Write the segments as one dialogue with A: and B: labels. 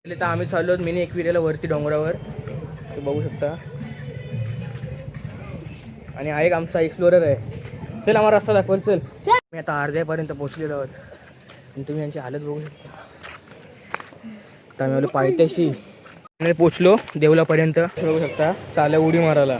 A: तर आम्ही चाललो मिनी एकविरेला वरती डोंगरावर, ते बघू शकता. आणि हा एक आमचा एक्सप्लोरर आहे. चल आम्हाला रस्ता दाखवल. चल. मी आता अर्ध्यापर्यंत पोहोचलेलो आहोत आणि तुम्ही यांची हालत बघू शकता. आता आम्ही आलो पायथ्याशी पोचलो देवलापर्यंत. बघू शकता चालू उडी मारायला.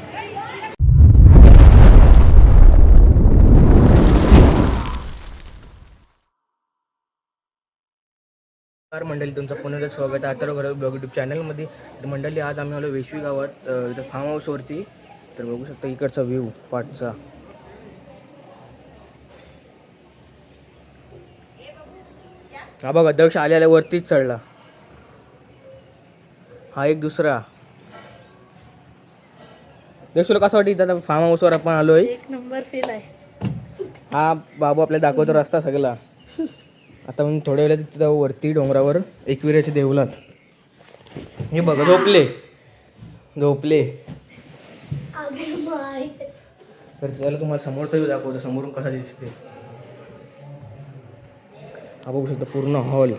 A: मंडळी तुमचं पुन्हा स्वागत आहे तर ब्लॉग यूट्यूब चॅनलमध्ये. तर मंडळी आज आम्ही आलो वेशवी गावात इथं फार्म हाऊसवरती. तर बघू शकता इकडचा व्ह्यू पाठचा. हा बघा दक्ष आल्याला वरतीच चढला. हा एक दुसरा. दक्ष तुला कसं वाटतं इथं फार्म हाऊसवर आपण आलोय?
B: एक नंबर फील आहे.
A: हा बाबू आपल्याला दाखवतो रस्ता सगळा. आता मग थोड्या वेळात तिथं वरती डोंगरावर एकविराच्या देवलात. हे बघा झोपले. तर चला तुम्हाला समोरचा व्ह्यू दाखवतो, समोरून कसा दिसते. हा बघू शकता पूर्ण हॉल.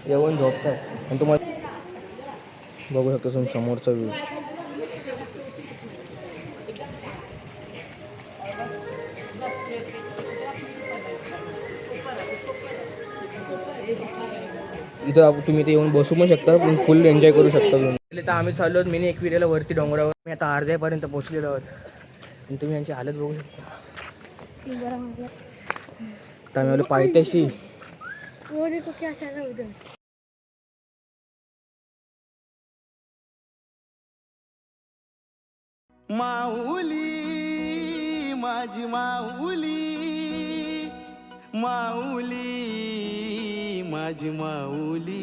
A: जेवण झोपतात आणि तुम्हाला बघू शकता तुम्ही समोरचा व्ह्यू. इथं तुम्ही इथे येऊन बसू पण शकता, पण फुल एन्जॉय करू शकता तुम्ही. तर आम्ही चाललो आहोत मिनी एकविरेला वरती डोंगरावर. मी आता अर्ध्यापर्यंत पोहोचलेलो आहोत आणि तुम्ही यांची हालत बघू शकता. आता आम्ही आलो पायथ्याशी.
C: माऊली माझी माऊली, माऊली माझी माऊली.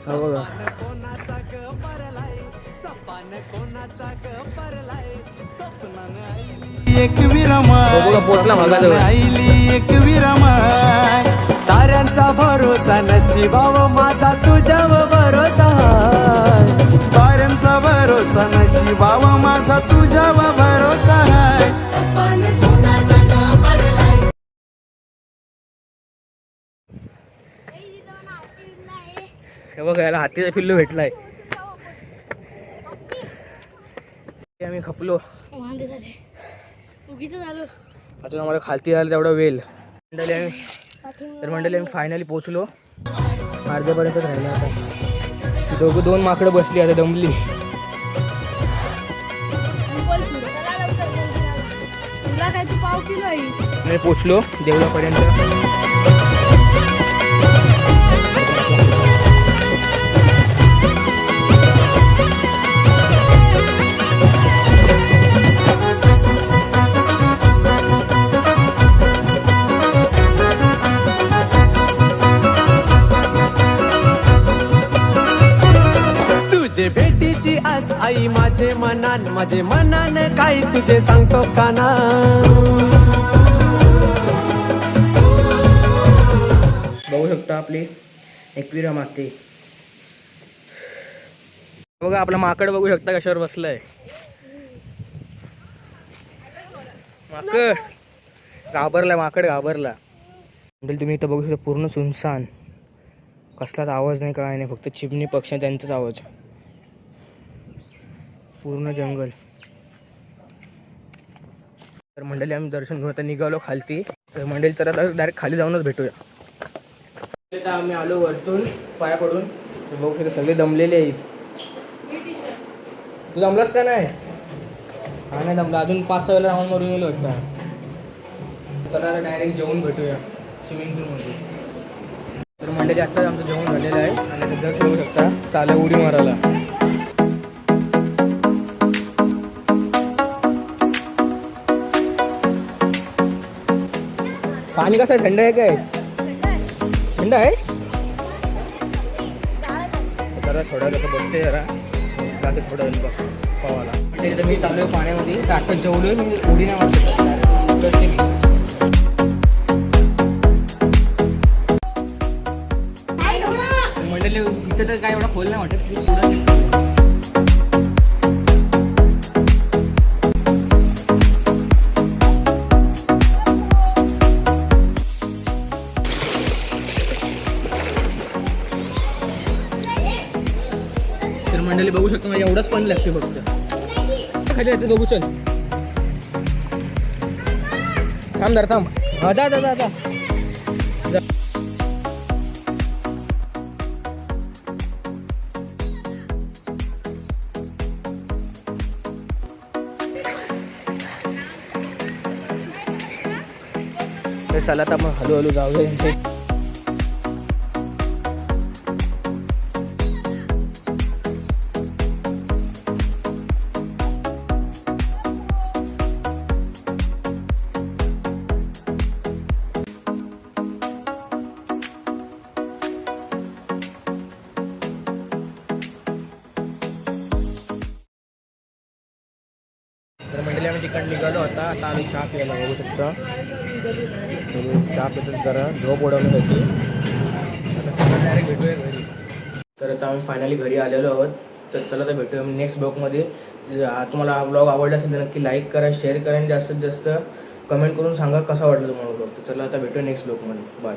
A: हा बघा
C: एक विरमाय
A: पोचला भागाजवळ.
C: आईली एक विरमाय. साऱ्यांचा भरोसा नशिबाव माझा तुझ्यावर भरोसा. साऱ्यांचा भरोसा नशिबाव माझा तुझ्यावर भरोसा आहे.
A: हे बघा याला हातीचा पिल्लू भेटलाय. आम्ही खपलो. अजून आम्हाला खालती झालं तेवढा वेल. मंडळी आम्ही फायनली पोचलो. अर्ध्यापर्यंत राहिलं. आता दोघं दोन माकडं बसली आता दमली. मी पोचलो देवळापर्यंत.
C: तुझे भेटीची आस आई माझे मनान काय तुझे सांगतो काना.
A: बघू शकता आपली एकविरा माते. बघा आपला माकड बघू शकता कशावर बसलाय. माकड घाबरला. माकड घाबरला. तुम्ही इथं बघू शकता पूर्ण सुनसान. कसलाच आवाज नाही, काय नाही, फक्त चिमणी पक्षी त्यांचाच आवाज. पूर्ण जंगल. तर मंडळी आम्ही दर्शन घेऊन आता निघालो खालती. तर मंडळी तर आता डायरेक्ट खाली जाऊनच भेटूया. तर आम्ही आलो वरतून पाया पडून. बघू शकता सगळे दमलेले आहेत. तू दमलास का नाही? हा नाही दमला. अजून 5-6 वेळेला राऊंड मारून गेलो वाटतं. तर आता डायरेक्ट जेवून भेटूया स्विमिंग पूलमध्ये. तर मंडळी आत्ताच आमचं जेवण झालेलं आहे आणि सध्या ठेवू शकता चालू उडी मारायला. पाणी कसं आहे? थंड आहे काय? थंड आहे. जरा थोड्या वेळ बसते जरा जाते थोडं वेळ बघ पावाला. तिथे मी चालू आहे पाण्यामध्ये. तर आता जेवलोय मी उडी नाही मारते करते मी. मंडळी इथं तर काय एवढा खोल नाही वाटत. तर मंडळी बघू शकतो माझ्या एवढंच पाणी लागते फक्त. खाली येते बघू चल. थांब जरा थांब. हा जा जा जा जा. चला आता आपण हळूहळू जाऊया. तर मंडळी आम्ही तिकडे निघालो आता आम्ही चहा प्यायला बघू शकता. चहा पितात जरा झोप उडवण्यासाठी. डायरेक्ट भेटूया घरी. तर आता आम्ही फायनली घरी आलेलो आहोत. तर चला तर भेटूया नेक्स्ट ब्लॉगमध्ये. तुम्हाला हा ब्लॉग आवडला असेल तर नक्की लाईक करा, शेअर करा आणि जास्तीत जास्त कमेंट करून सांगा कसा वाटला तुम्हाला ब्लॉग. तर चला आता भेटूया नेक्स्ट ब्लॉगमध्ये. बाय.